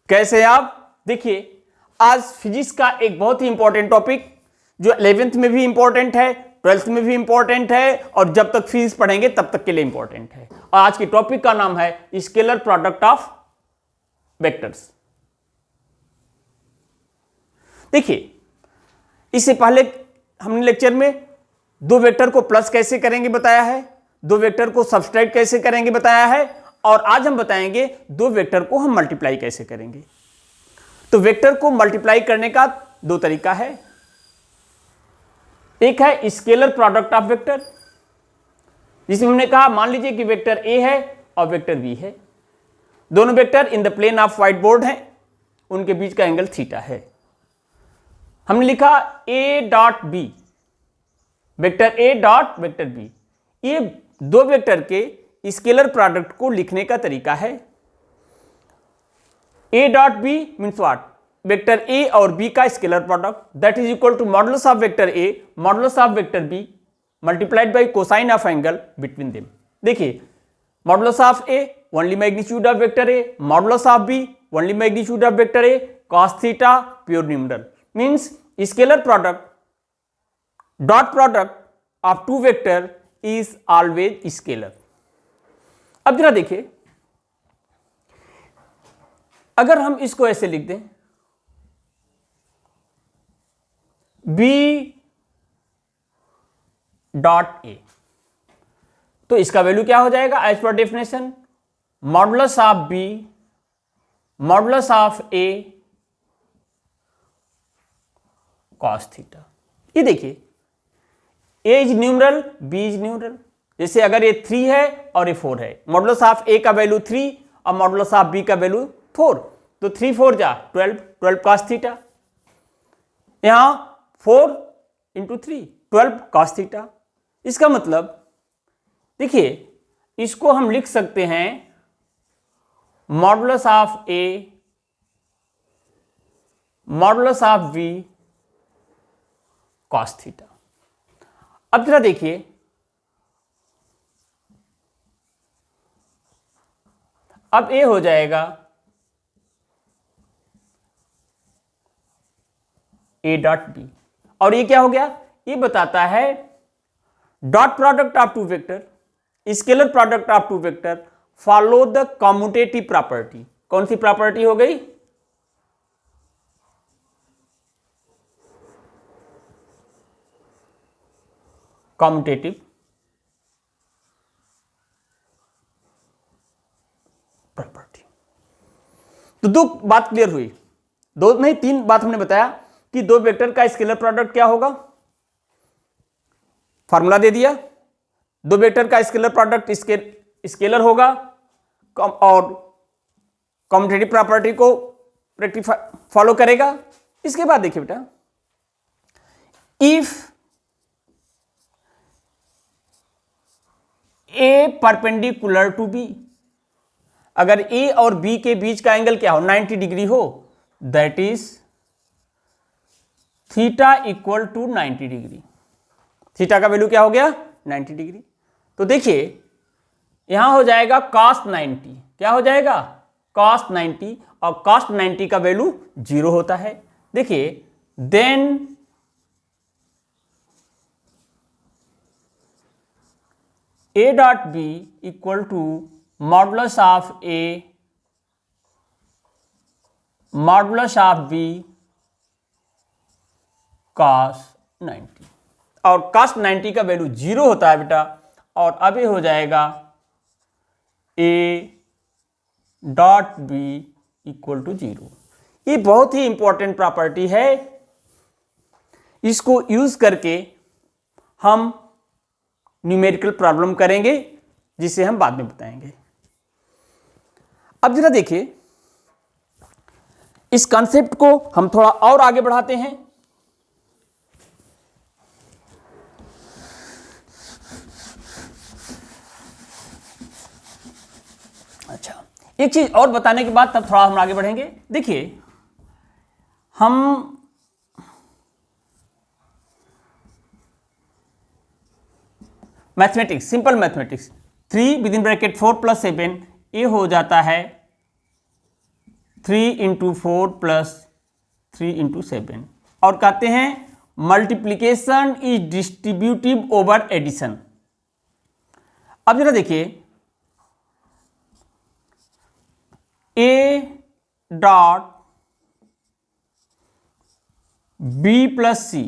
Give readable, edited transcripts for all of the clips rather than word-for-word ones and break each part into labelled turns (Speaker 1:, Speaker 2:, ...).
Speaker 1: कैसे आप? देखिए, आज फिजिक्स का एक बहुत ही इंपॉर्टेंट टॉपिक जो 11th में भी इंपॉर्टेंट है, 12th में भी इंपॉर्टेंट है और जब तक फिजिक्स पढ़ेंगे तब तक के लिए इंपॉर्टेंट है। और आज के टॉपिक का नाम है स्केलर प्रोडक्ट ऑफ वेक्टर्स। देखिए, इससे पहले हमने लेक्चर में दो वेक्टर को प्लस कैसे करेंगे बताया है, दो वेक्टर को सब्सट्रैक्ट कैसे करेंगे बताया है, और आज हम बताएंगे दो वेक्टर को हम मल्टीप्लाई कैसे करेंगे। तो वेक्टर को मल्टीप्लाई करने का दो तरीका है। एक है स्केलर प्रोडक्ट ऑफ वेक्टर, जिसमें हमने कहा मान लीजिए कि वेक्टर ए है और वेक्टर बी है, दोनों vector in the plane of whiteboard हैं, उनके बीच का एंगल थीटा है। हमने लिखा A dot B, vector A dot vector B. ये दो वेक्टर के स्केलर प्रोडक्ट को लिखने का तरीका है। A dot B means what? Vector A और बी का scalar product, that is equal to modulus of vector A modulus of vector B multiplied by cosine of angle between them. देखिए, modulus of A only magnitude of vector A, modulus of B only magnitude of vector A, cos theta pure numeral, means scalar product dot product of two vector is always scalar. अब जरा देखिए, अगर हम इसको ऐसे लिख दें b dot A, तो इसका वैल्यू क्या हो जाएगा? एज पर definition modulus of b modulus of a cos theta. ये देखिए, a is numeral, b is numeral. जैसे अगर ये 3 है और ये 4 है, मॉडुलस ऑफ a का वैल्यू 3 और मॉडुलस ऑफ b का वैल्यू 4, तो 3 4 जा 12 cos थीटा। यहां 4 इंटू 3 12 cos थीटा। इसका मतलब देखिए, इसको हम लिख सकते हैं modulus of a modulus of b cos theta. अब जरा देखिए, अब a हो जाएगा a डॉट बी, और ये क्या हो गया? ये बताता है dot product of two vector scalar product of two vector follow the commutative property. कौन सी प्रॉपर्टी हो गई? Commutative property. तो दो बात क्लियर हुई, दो नहीं तीन बात हमने बताया कि दो वेक्टर का स्केलर प्रोडक्ट क्या होगा, फार्मूला दे दिया। दो वेक्टर का स्केलर प्रोडक्ट स्केलर होगा और कम्यूटेटिव प्रॉपर्टी को रेक्टिफाई फॉलो करेगा। इसके बाद देखिए बेटा, if A perpendicular to B, अगर ए और बी के बीच का एंगल क्या हो? 90 डिग्री हो, that is theta equal to 90 degree. Theta का वैल्यू क्या हो गया? 90 डिग्री। तो देखिए, यहां हो जाएगा cos 90। क्या हो जाएगा? cos 90, और cos 90 का वैल्यू 0 होता है। देखिए, then a dot B equal to modulus of a modulus of b cos 90, और cos 90 का वैल्यू 0 होता है बेटा। और अब ये हो जाएगा a dot B equal to 0। ये बहुत ही इंपॉर्टेंट प्रॉपर्टी है, इसको यूज करके हम न्यूमेरिकल प्रॉब्लम करेंगे, जिसे हम बाद में बताएंगे। अब जरा देखिए, इस कॉन्सेप्ट को हम थोड़ा और आगे बढ़ाते हैं। अच्छा, एक चीज और बताने के बाद तब थोड़ा हम आगे बढ़ेंगे। देखिए, हम mathematics, simple mathematics, 3 with in bracket 4 + 7, ये हो जाता है 3 इंटू 4 प्लस 3 इंटू 7 और कहते हैं multiplication is distributive over addition. अब जरा देखिए A dot B plus C,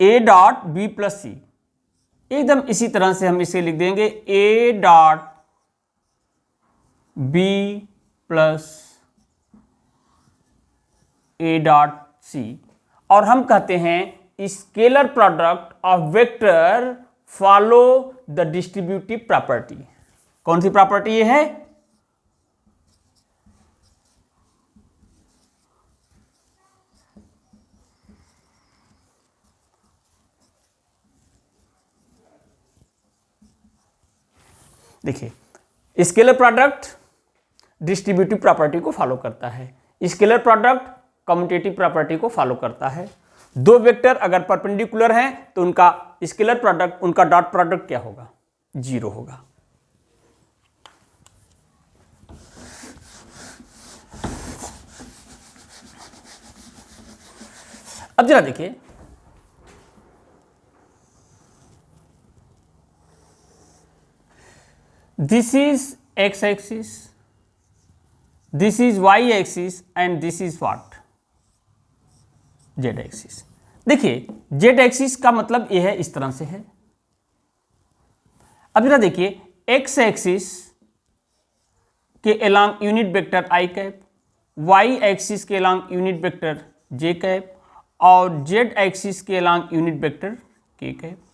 Speaker 1: A dot B plus C, एकदम इसी तरह से हम इसे लिख देंगे A dot B plus A dot C, और हम कहते हैं scalar product of vector follow the distributive property. कौन सी प्रॉपर्टी ये है? देखिए स्केलर प्रोडक्ट डिस्ट्रीब्यूटिव प्रॉपर्टी को फॉलो करता है, स्केलर प्रोडक्ट कम्यूटेटिव प्रॉपर्टी को फॉलो करता है। दो वेक्टर अगर परपेंडिकुलर हैं तो उनका स्केलर प्रोडक्ट, उनका डॉट प्रोडक्ट क्या होगा? 0 होगा। अब जरा देखिए this is x axis, this is y axis and this is what? z axis. देखिए z एक्सिस का मतलब यह है, इस तरह से है। अब जरा देखिए x एक्सिस के along unit vector i cap, y axis के along unit vector j cap और z एक्सिस के along unit vector k cap.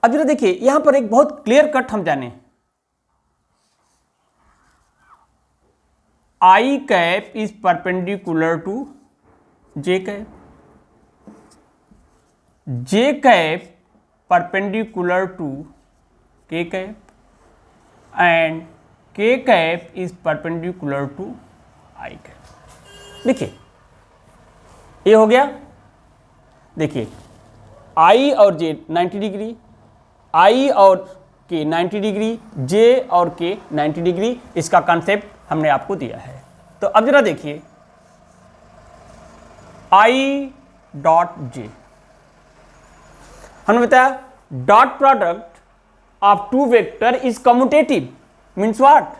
Speaker 1: अब जरा देखिए यहां पर एक बहुत क्लियर कट हम जाने, i cap is perpendicular to j cap, j cap perpendicular to k cap and k cap is perpendicular to i cap. देखिए ये हो गया। देखिए i और j 90 डिग्री, i और k 90 डिग्री, j और k 90 डिग्री, इसका कॉन्सेप्ट हमने आपको दिया है। तो अब जरा देखिए i डॉट j, हमने बताया dot product of two vector is commutative, means what?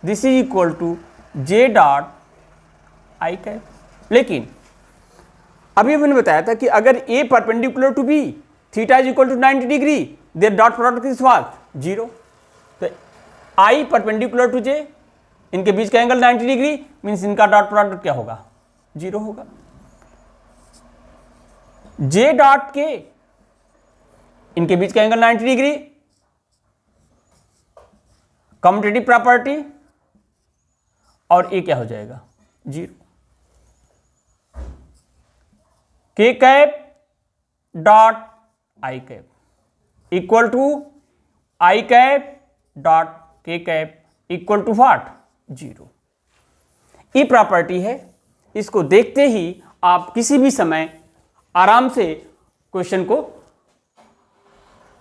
Speaker 1: This is equal to j dot i cap. लेकिन अभी मैंने बताया था कि अगर a perpendicular to b, theta is equal to 90 degree, there dot product is what? 0। तो i perpendicular to j, इनके बीच का एंगल 90 डिग्री, मीन्स इनका डॉट प्रोडक्ट क्या होगा? 0 होगा। j डॉट k, इनके बीच का एंगल 90 डिग्री, कम्यूटेटिव प्रॉपर्टी, और a क्या हो जाएगा? 0। k cap dot i cap equal to i cap dot k cap equal to what? 0। ये प्रॉपर्टी है, इसको देखते ही आप किसी भी समय आराम से क्वेश्चन को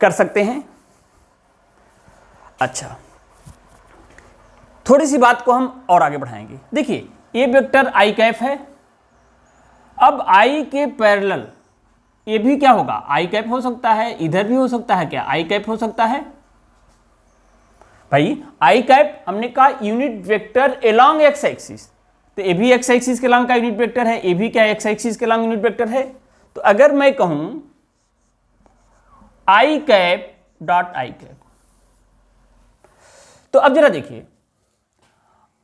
Speaker 1: कर सकते हैं। अच्छा, थोड़ी सी बात को हम और आगे बढ़ाएंगे। देखिए ये वेक्टर i कैप है, अब i के पैरेलल ये भी क्या होगा? i कैप हो सकता है, इधर भी हो सकता है, क्या i कैप हो सकता है? भाई i कैप हमने कहा unit vector along x axis, तो ये भी x एक्सिस के अलोंग का यूनिट वेक्टर है, ये भी क्या x एक्सिस के अलोंग यूनिट वेक्टर है। तो अगर मैं कहूं i cap dot i cap, तो अब जरा देखिए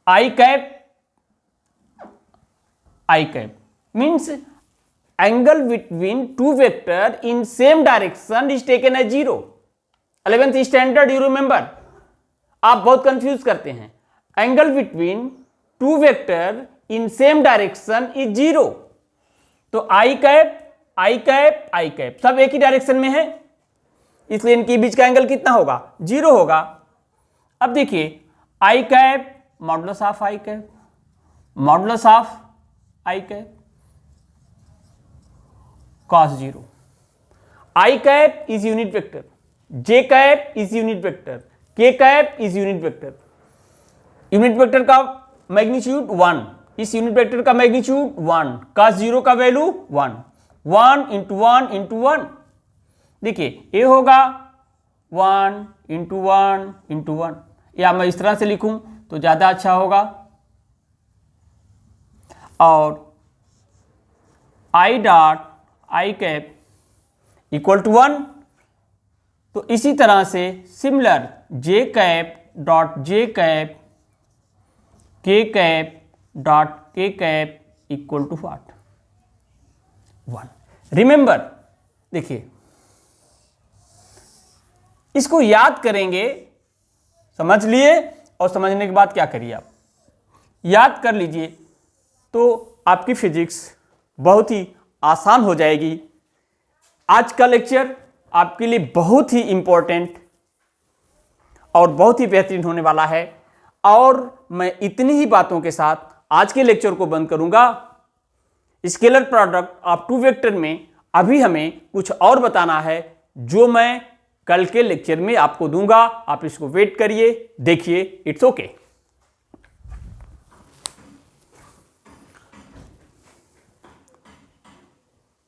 Speaker 1: i cap means angle between two vector in same direction is taken as 0। 11th standard you remember, आप बहुत कंफ्यूज करते हैं। Angle between two vector in same direction is 0। तो i cap सब एक ही डायरेक्शन में है, इसलिए इनके बीच का एंगल कितना होगा? 0 होगा। अब देखिए i cap modulus of i cap, modulus of i cap cos 0। i cap is unit vector, j cap is unit vector, K cap is unit vector, unit vector का मैग्नीट्यूड 1, इस यूनिट वेक्टर का magnitude 1, का 0 का value 1, 1 into 1 into 1, देखिए ये होगा 1 into 1 into 1, या मैं इस तरह से लिखूं तो ज़्यादा अच्छा होगा, और I dot I cap equal to 1, तो इसी तरह से similar J cap dot J cap, K cap dot K cap equal to what, 1। Remember, देखिए इसको याद करेंगे, समझ लिए, और समझने के बाद क्या करिए आप याद कर लीजिए, तो आपकी फिजिक्स बहुत ही आसान हो जाएगी। आज का लेक्चर आपके लिए बहुत ही इंपॉर्टेंट और बहुत ही बेहतरीन होने वाला है, और मैं इतनी ही बातों के साथ आज के लेक्चर को बंद करूंगा। Scalar product of two vector में अभी हमें कुछ और बताना है, जो मैं कल के लेक्चर में आपको दूंगा। आप इसको वेट करिए, देखिए, इट्स ओके।